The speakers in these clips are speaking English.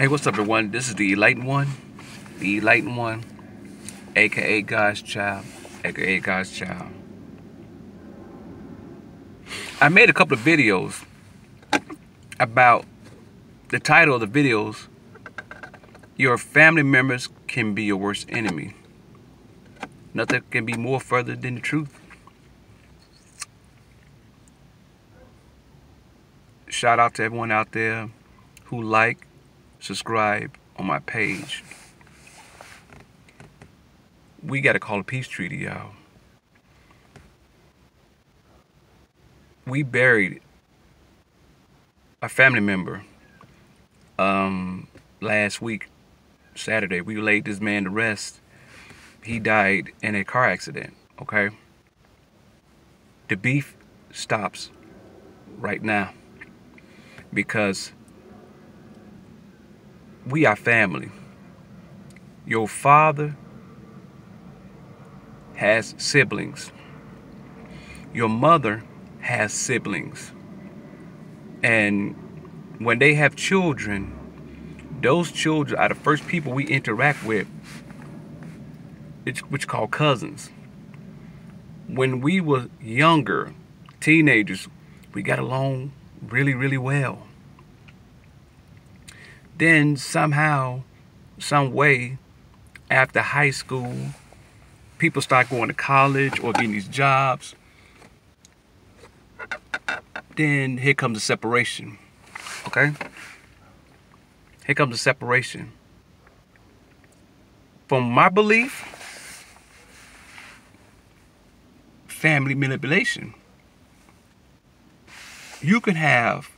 Hey, what's up, everyone? This is the Enlightened One, aka God's Child, aka God's Child. I made a couple of videos about the title of the videos. Your family members can be your worst enemy. Nothing can be more further than the truth. Shout out to everyone out there who subscribe on my page. We got to call a peace treaty, y'all. We buried a family member last week, Saturday. We laid this man to rest. He died in a car accident, okay? The beef stops right now because we are family. Your father has siblings. Your mother has siblings. And when they have children, those children are the first people we interact with, which called cousins. When we were younger, teenagers, we got along really, really well. Then somehow, some way, after high school, people start going to college or getting these jobs. Then here comes the separation, okay? Here comes the separation. From my belief, family manipulation. You can have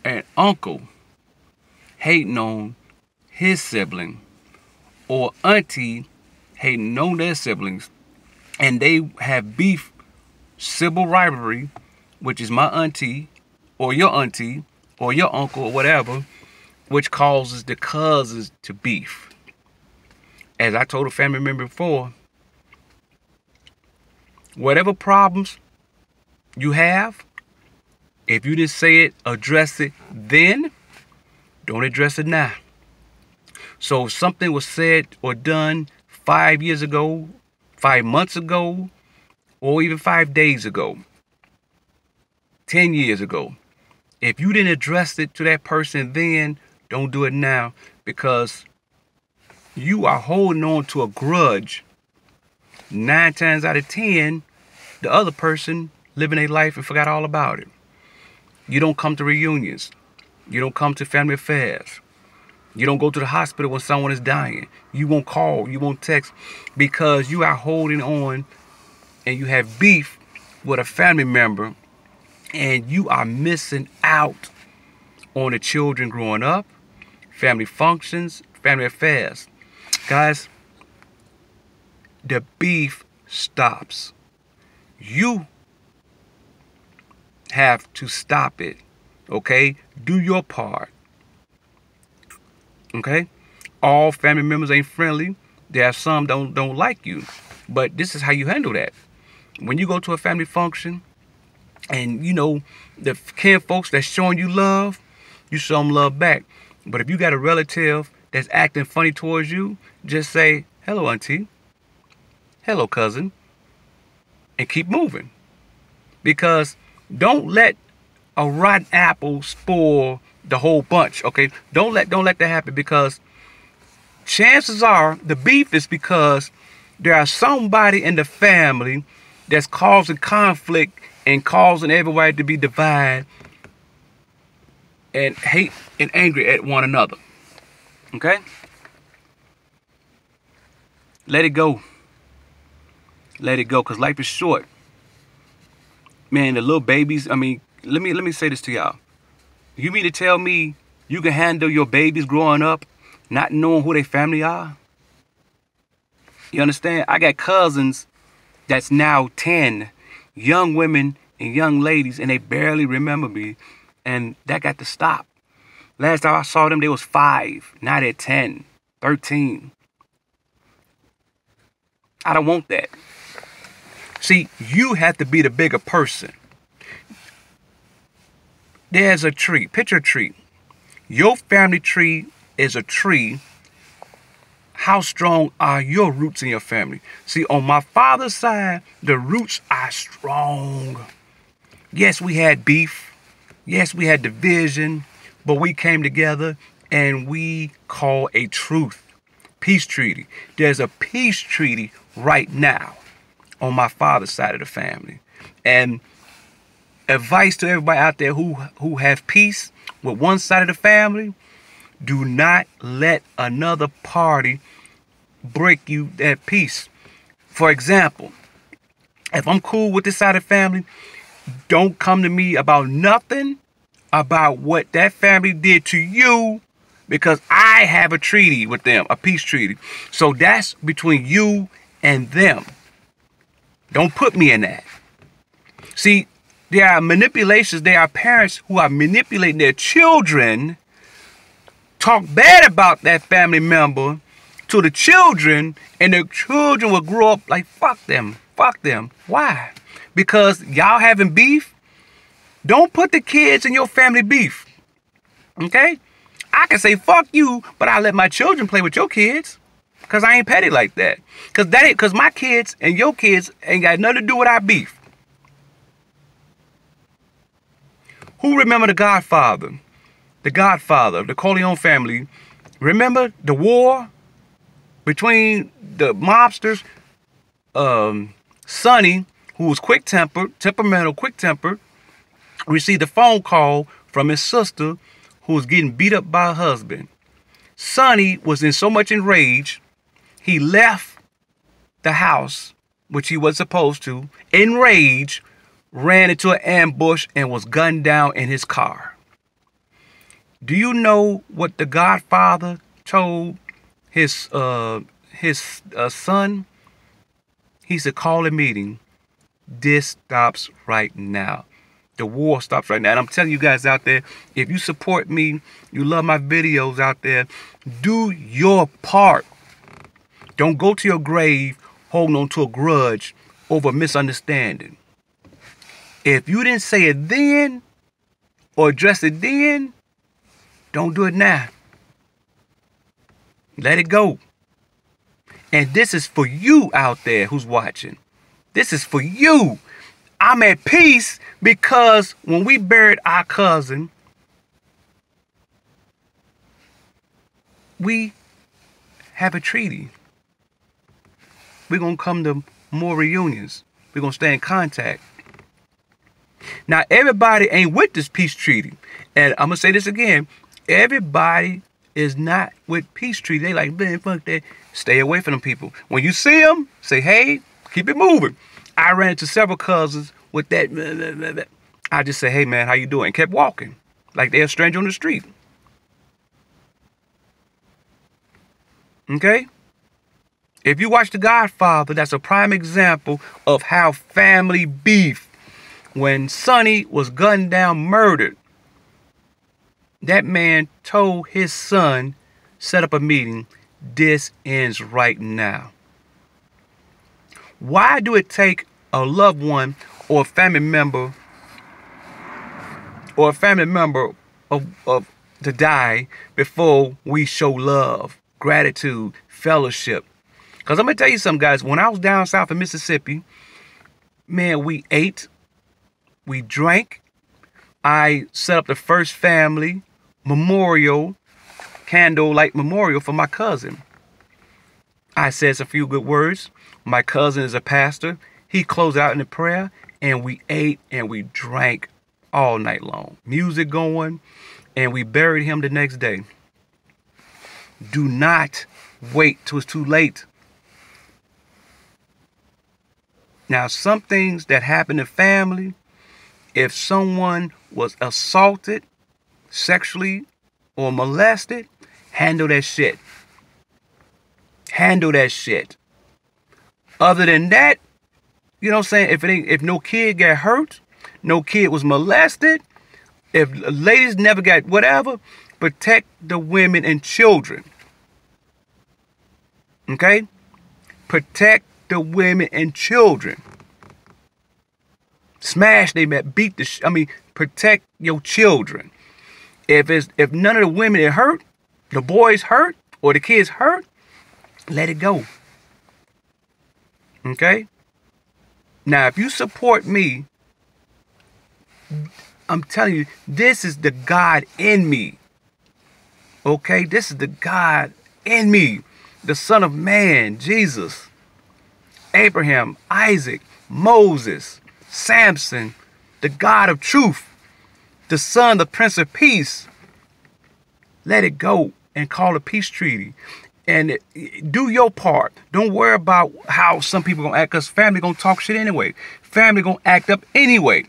an uncle hating on his sibling or auntie hating on their siblings, and they have beef, civil rivalry, which is my auntie or your uncle or whatever, which causes the cousins to beef. As I told a family member before, whatever problems you have, if you didn't say it, address it then, don't address it now. So if something was said or done 5 years ago, 5 months ago, or even 5 days ago, 10 years ago, if you didn't address it to that person then, don't do it now, because you are holding on to a grudge. 9 times out of 10, the other person living their life and forgot all about it. You don't come to reunions. You don't come to family affairs. You don't go to the hospital when someone is dying. You won't call. You won't text, because you are holding on and you have beef with a family member, and you are missing out on the children growing up, family functions, family affairs. Guys, the beef stops. You have to stop it, okay? Do your part, okay? All family members ain't friendly. There are some don't like you, but this is how you handle that. When you go to a family function, and you know the kin folks that's showing you love, you show them love back. But if you got a relative that's acting funny towards you, just say, hello, auntie. Hello, cousin. And keep moving. Because don't let a rotten apple spoil the whole bunch, okay? Don't let that happen, because chances are the beef is because there are somebody in the family that's causing conflict and causing everybody to be divided and hate and angry at one another. Okay? Let it go. Let it go, because life is short. Man, the little babies, I mean, let me say this to y'all. You mean to tell me you can handle your babies growing up not knowing who their family are? You understand? I got cousins that's now 10, young women and young ladies, and they barely remember me, and that got to stop. Last time I saw them, they was 5, now they're 10, 13. I don't want that. See, you have to be the bigger person. There's a tree. Picture a tree. Your family tree is a tree, how strong are your roots in your family? See, on my father's side, the roots are strong. Yes, we had beef. Yes, we had division, but we came together and we called a truth. Peace treaty. There's a peace treaty right now on my father's side of the family. And advice to everybody out there who have peace with one side of the family, do not let another party break you that peace. For example, if I'm cool with this side of the family, don't come to me about nothing about what that family did to you, because I have a treaty with them, a peace treaty. So that's between you and them. Don't put me in that. See, there are manipulations. There are parents who are manipulating their children, talk bad about that family member to the children, and the children will grow up like, fuck them, fuck them. Why? Because y'all having beef. Don't put the kids in your family beef. Okay? I can say fuck you, but I let my children play with your kids, because I ain't petty like that. Because my kids and your kids ain't got nothing to do with our beef. Who remember the Godfather? The Godfather, the Corleone family. Remember the war between the mobsters? Sonny, who was temperamental, quick-tempered, received a phone call from his sister who was getting beat up by her husband. Sonny was in so much enraged, he left the house, which he was supposed to, enraged, ran into an ambush and was gunned down in his car. Do you know what the Godfather told his son? He said, call a meeting. This stops right now. The war stops right now. And I'm telling you guys out there, if you support me, you love my videos out there, do your part. Don't go to your grave holding on to a grudge over misunderstanding. If you didn't say it then or address it then, don't do it now. Let it go. And this is for you out there who's watching. This is for you. I'm at peace because when we buried our cousin, we have a treaty. We're going to come to more reunions. We're going to stay in contact. Now, everybody ain't with this peace treaty. And I'm going to say this again. Everybody is not with peace treaty. They like, man, fuck that. Stay away from them people. When you see them, say, hey, keep it moving. I ran into several cousins with that. Blah, blah, blah, blah. I just say, hey, man, how you doing? And kept walking like they're a stranger on the street. Okay? If you watch The Godfather, that's a prime example of how family beef, when Sonny was gunned down, murdered, that man told his son, set up a meeting, this ends right now. Why do it take a loved one or a family member of to die before we show love, gratitude, fellowship? Because I'm going to tell you something, guys. When I was down south in Mississippi, man, we ate, we drank. I set up the first family memorial, candlelight memorial for my cousin. I said a few good words. My cousin is a pastor. He closed out in a prayer, and we ate and we drank all night long. Music going, and we buried him the next day. Do not wait till it's too late. Now, some things that happen in family, if someone was assaulted sexually or molested, handle that shit. Handle that shit. Other than that, you know what I'm saying? If no kid got hurt, no kid was molested, if ladies never got whatever, protect the women and children. Okay? Protect the women and children. Smash them at, beat the protect your children. If none of the women are hurt, The boy's hurt or the kid's hurt, let it go. Okay? Now, if you support me, I'm telling you, this is the God in me. Okay? This is the God in me. The Son of Man, Jesus, Abraham, Isaac, Moses, Samson, the God of truth, the Son, the Prince of Peace. Let it go and call a peace treaty. And do your part. Don't worry about how some people going to act, because family going to talk shit anyway. Family going to act up anyway.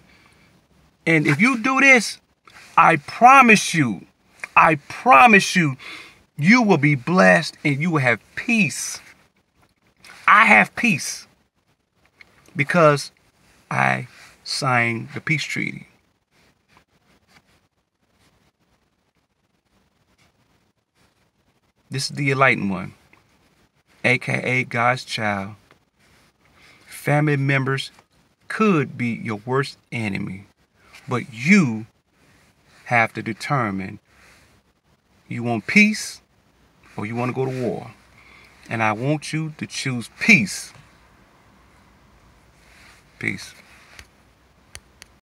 And if you do this, I promise you, you will be blessed and you will have peace. I have peace because I signed the peace treaty. This is the enlightened one, aka God's child. Family members could be your worst enemy, but you have to determine you want peace or you want to go to war. And I want you to choose peace. Peace.